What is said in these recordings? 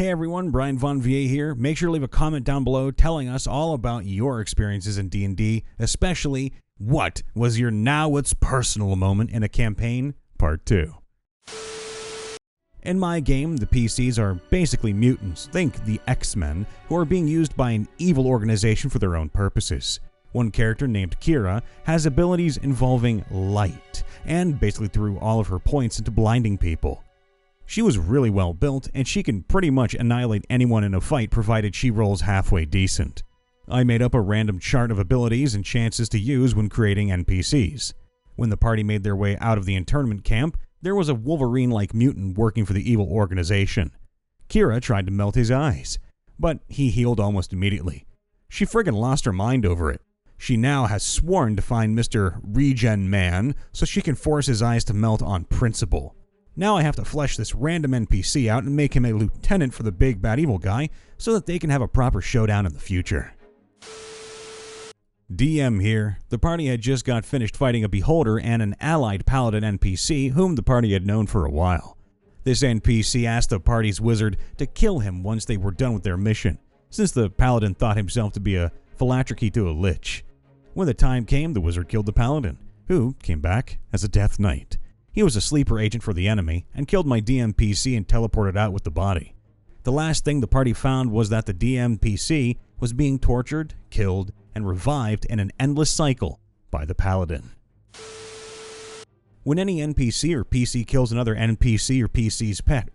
Hey everyone, Brian Von VA here. Make sure to leave a comment down below telling us all about your experiences in D&D, especially what was your now it's personal moment in a campaign, part 2. In my game, the PCs are basically mutants, think the X-Men, who are being used by an evil organization for their own purposes. One character named Kira has abilities involving light, and basically threw all of her points into blinding people. She was really well built, and she can pretty much annihilate anyone in a fight provided she rolls halfway decent. I made up a random chart of abilities and chances to use when creating NPCs. When the party made their way out of the internment camp, there was a Wolverine-like mutant working for the evil organization. Kira tried to melt his eyes, but he healed almost immediately. She friggin' lost her mind over it. She now has sworn to find Mr. Regen Man so she can force his eyes to melt on principle. Now I have to flesh this random NPC out and make him a lieutenant for the big bad evil guy so that they can have a proper showdown in the future. DM here. The party had just got finished fighting a beholder and an allied paladin NPC whom the party had known for a while. This NPC asked the party's wizard to kill him once they were done with their mission, since the paladin thought himself to be a phylactery to a lich. When the time came, the wizard killed the paladin, who came back as a Death Knight. He was a sleeper agent for the enemy and killed my DMPC and teleported out with the body. The last thing the party found was that the DMPC was being tortured, killed, and revived in an endless cycle by the paladin. When any NPC or PC kills another NPC or PC's pet,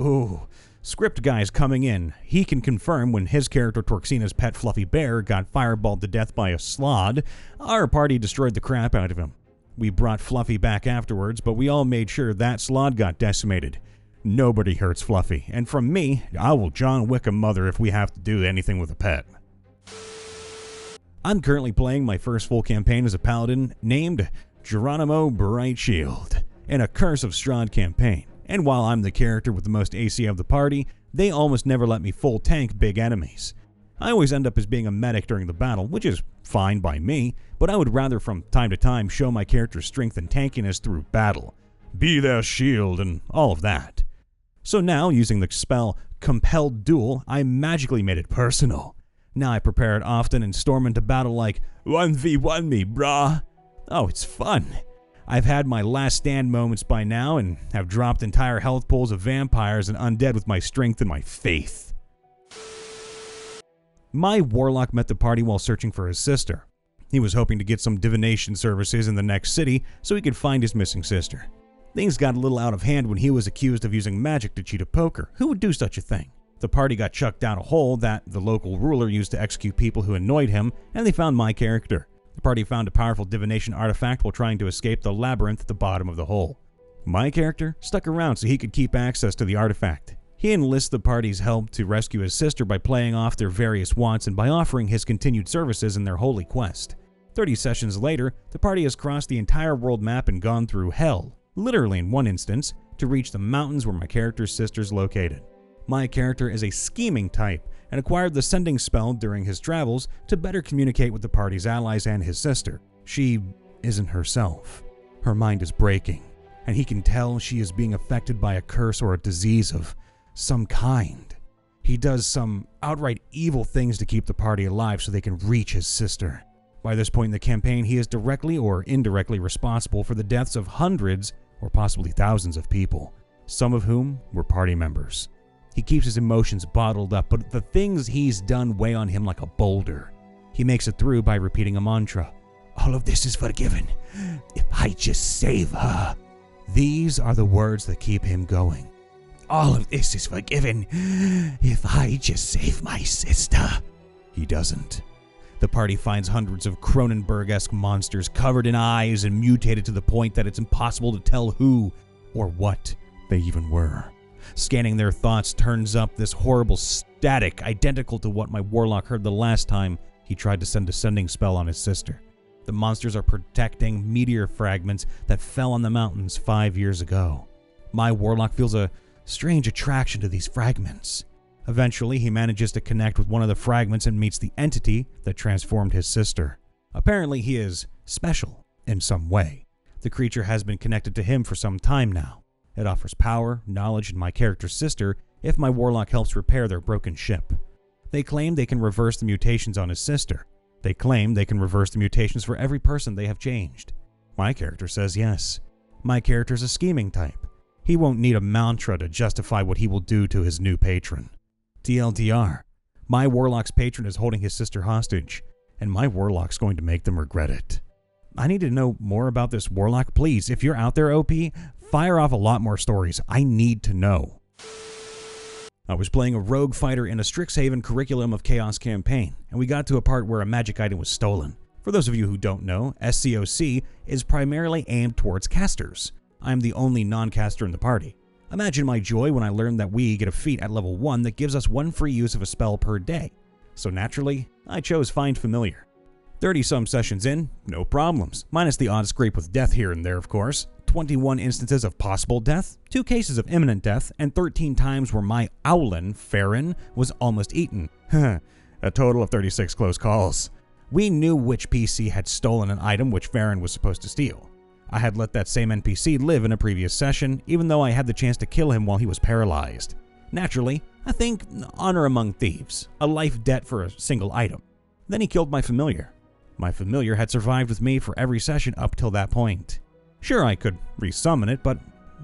script guy's coming in. He can confirm when his character Torxina's pet Fluffy Bear got fireballed to death by a slod, our party destroyed the crap out of him. We brought Fluffy back afterwards, but we all made sure that slod got decimated. Nobody hurts Fluffy, and from me, I will John Wick a mother if we have to do anything with a pet. I'm currently playing my first full campaign as a paladin named Geronimo Brightshield in a Curse of Strahd campaign, and while I'm the character with the most AC of the party, they almost never let me full tank big enemies. I always end up as being a medic during the battle, which is fine by me, but I would rather from time to time show my character's strength and tankiness through battle. Be their shield and all of that. So now, using the spell Compelled Duel, I magically made it personal. Now I prepare it often and storm into battle like, 1v1 me, brah. Oh, it's fun. I've had my last stand moments by now and have dropped entire health pools of vampires and undead with my strength and my faith. My warlock met the party while searching for his sister. He was hoping to get some divination services in the next city so he could find his missing sister. Things got a little out of hand when he was accused of using magic to cheat a poker. Who would do such a thing? The party got chucked down a hole that the local ruler used to execute people who annoyed him, and they found my character. The party found a powerful divination artifact while trying to escape the labyrinth at the bottom of the hole. My character stuck around so he could keep access to the artifact. He enlists the party's help to rescue his sister by playing off their various wants and by offering his continued services in their holy quest. 30 sessions later, the party has crossed the entire world map and gone through hell, literally in one instance, to reach the mountains where my character's sister's located. My character is a scheming type and acquired the sending spell during his travels to better communicate with the party's allies and his sister. She isn't herself. Her mind is breaking, and he can tell she is being affected by a curse or a disease of some kind. He does some outright evil things to keep the party alive so they can reach his sister. By this point in the campaign, he is directly or indirectly responsible for the deaths of hundreds or possibly thousands of people, some of whom were party members. He keeps his emotions bottled up, but the things he's done weigh on him like a boulder. He makes it through by repeating a mantra. All of this is forgiven if I just save her. These are the words that keep him going. All of this is forgiven if I just save my sister. He doesn't. The party finds hundreds of Cronenberg-esque monsters covered in eyes and mutated to the point that it's impossible to tell who or what they even were. Scanning their thoughts turns up this horrible static identical to what my warlock heard the last time he tried to send a sending spell on his sister. The monsters are protecting meteor fragments that fell on the mountains 5 years ago. My warlock feels a strange attraction to these fragments. Eventually, he manages to connect with one of the fragments and meets the entity that transformed his sister. Apparently, he is special in some way. The creature has been connected to him for some time now. It offers power, knowledge, and my character's sister if my warlock helps repair their broken ship. They claim they can reverse the mutations on his sister. They claim they can reverse the mutations for every person they have changed. My character says yes. My character's a scheming type. He won't need a mantra to justify what he will do to his new patron. TLDR, my warlock's patron is holding his sister hostage, and my warlock's going to make them regret it. I need to know more about this warlock. Please, if you're out there, OP, fire off a lot more stories. I need to know. I was playing a rogue fighter in a Strixhaven Curriculum of Chaos campaign, and we got to a part where a magic item was stolen. For those of you who don't know, SCOC is primarily aimed towards casters. I am the only non-caster in the party. Imagine my joy when I learned that we get a feat at level 1 that gives us 1 free use of a spell per day. So naturally, I chose Find Familiar. 30-some sessions in, no problems, minus the odd scrape with death here and there, of course. 21 instances of possible death, 2 cases of imminent death, and 13 times where my Owlin, Farron, was almost eaten. A total of 36 close calls. We knew which PC had stolen an item which Farron was supposed to steal. I had let that same NPC live in a previous session, even though I had the chance to kill him while he was paralyzed. Naturally, I think honor among thieves, a life debt for a single item. Then he killed my familiar. My familiar had survived with me for every session up till that point. Sure, I could resummon it, but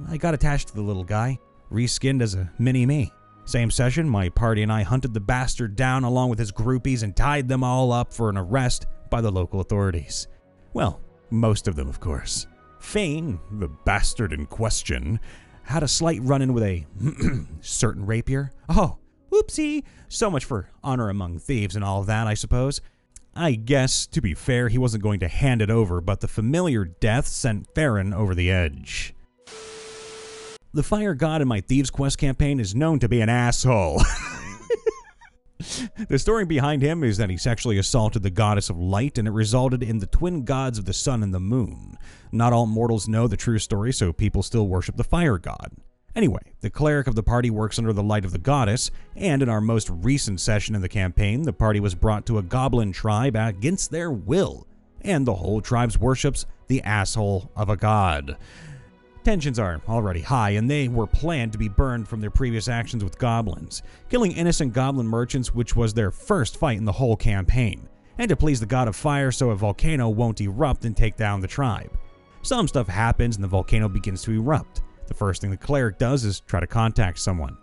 I got attached to the little guy, reskinned as a mini-me. Same session, my party and I hunted the bastard down along with his groupies and tied them all up for an arrest by the local authorities. Well, most of them, of course. Fane, the bastard in question, had a slight run-in with a certain rapier. Oh, whoopsie! So much for honor among thieves and all of that, I suppose. I guess, to be fair, he wasn't going to hand it over, but the familiar death sent Farron over the edge. The fire god in my Thieves Quest campaign is known to be an asshole. The story behind him is that he sexually assaulted the goddess of light, and it resulted in the twin gods of the sun and the moon. Not all mortals know the true story, so people still worship the fire god. Anyway, the cleric of the party works under the light of the goddess, and in our most recent session in the campaign, the party was brought to a goblin tribe against their will, and the whole tribe worships the asshole of a god. Tensions are already high, and they were planned to be burned from their previous actions with goblins, killing innocent goblin merchants, which was their first fight in the whole campaign, and to please the god of fire so a volcano won't erupt and take down the tribe. Some stuff happens and the volcano begins to erupt. The first thing the cleric does is try to contact someone.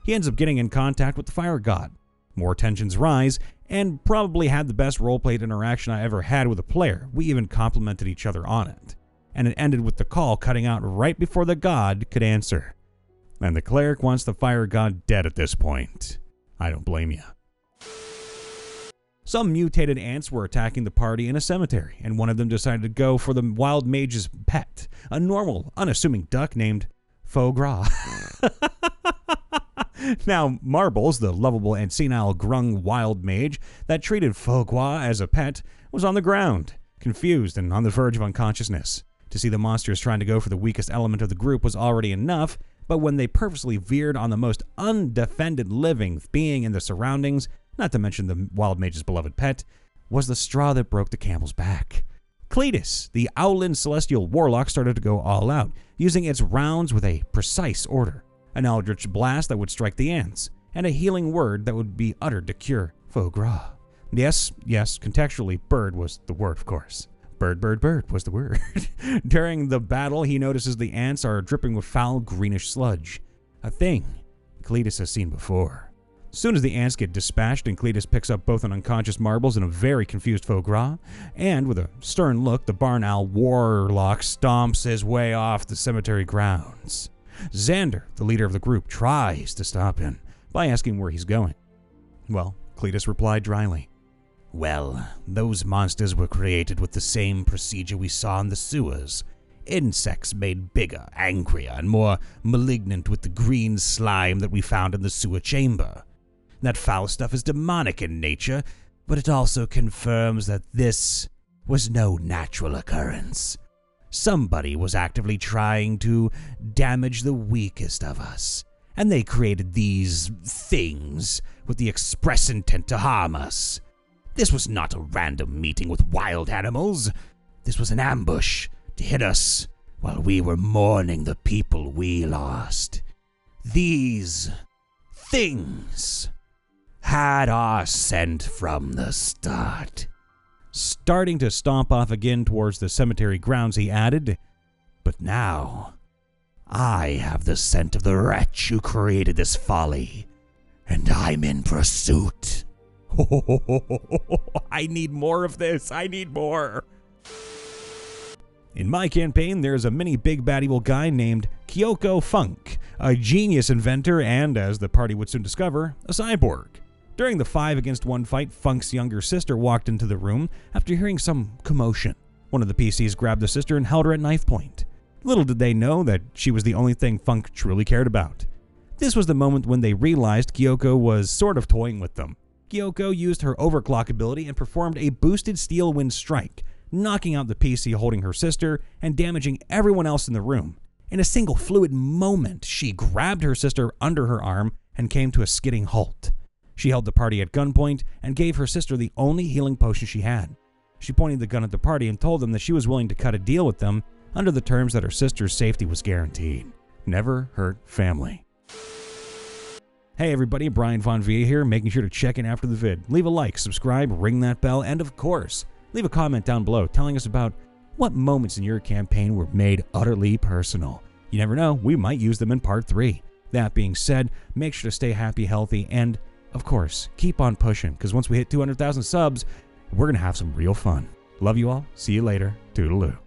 He ends up getting in contact with the fire god. More tensions rise, and probably had the best roleplayed interaction I ever had with a player. We even complimented each other on it. And it ended with the call cutting out right before the god could answer. And the cleric wants the fire god dead at this point. I don't blame you. Some mutated ants were attacking the party in a cemetery, and one of them decided to go for the wild mage's pet, a normal, unassuming duck named Foie Gras. Now, Marbles, the lovable and senile grung wild mage that treated Foie Gras as a pet, was on the ground, confused and on the verge of unconsciousness. To see the monsters trying to go for the weakest element of the group was already enough, but when they purposely veered on the most undefended living being in the surroundings, not to mention the wild mage's beloved pet, was the straw that broke the camel's back. Cletus, the Owlin celestial warlock, started to go all out, using its rounds with a precise order. An eldritch blast that would strike the ants, and a healing word that would be uttered to cure Foie Gras. Yes, contextually, bird was the word, of course. Bird was the word. During the battle, he notices the ants are dripping with foul greenish sludge, a thing Cletus has seen before. As soon as the ants get dispatched and Cletus picks up both an unconscious Marbles and a very confused Foie Gras, and with a stern look, the barn owl warlock stomps his way off the cemetery grounds. Xander, the leader of the group, tries to stop him by asking where he's going. Well, Cletus replied dryly, "Well, those monsters were created with the same procedure we saw in the sewers. Insects made bigger, angrier, and more malignant with the green slime that we found in the sewer chamber. That foul stuff is demonic in nature, but it also confirms that this was no natural occurrence. Somebody was actively trying to damage the weakest of us, and they created these things with the express intent to harm us. This was not a random meeting with wild animals. This was an ambush to hit us while we were mourning the people we lost. These Things had our scent from the start. Starting to stomp off again towards the cemetery grounds, he added, "But now, I have the scent of the wretch who created this folly, and I'm in pursuit." I need more of this. I need more. In my campaign, there's a mini big bad evil guy named Kyoko Funk, a genius inventor and, as the party would soon discover, a cyborg. During the 5-against-1 fight, Funk's younger sister walked into the room after hearing some commotion. One of the PCs grabbed the sister and held her at knife point. Little did they know that she was the only thing Funk truly cared about. This was the moment when they realized Kyoko was sort of toying with them. Kyoko used her overclock ability and performed a boosted steel wind strike, knocking out the PC holding her sister and damaging everyone else in the room. In a single fluid moment, she grabbed her sister under her arm and came to a skidding halt. She held the party at gunpoint and gave her sister the only healing potion she had. She pointed the gun at the party and told them that she was willing to cut a deal with them under the terms that her sister's safety was guaranteed. Never hurt family. Hey everybody, Brian Von Villa here, making sure to check in after the vid. Leave a like, subscribe, ring that bell, and of course, leave a comment down below telling us about what moments in your campaign were made utterly personal. You never know, we might use them in part 3. That being said, make sure to stay happy, healthy, and of course, keep on pushing, because once we hit 200,000 subs, we're going to have some real fun. Love you all. See you later. Toodaloo.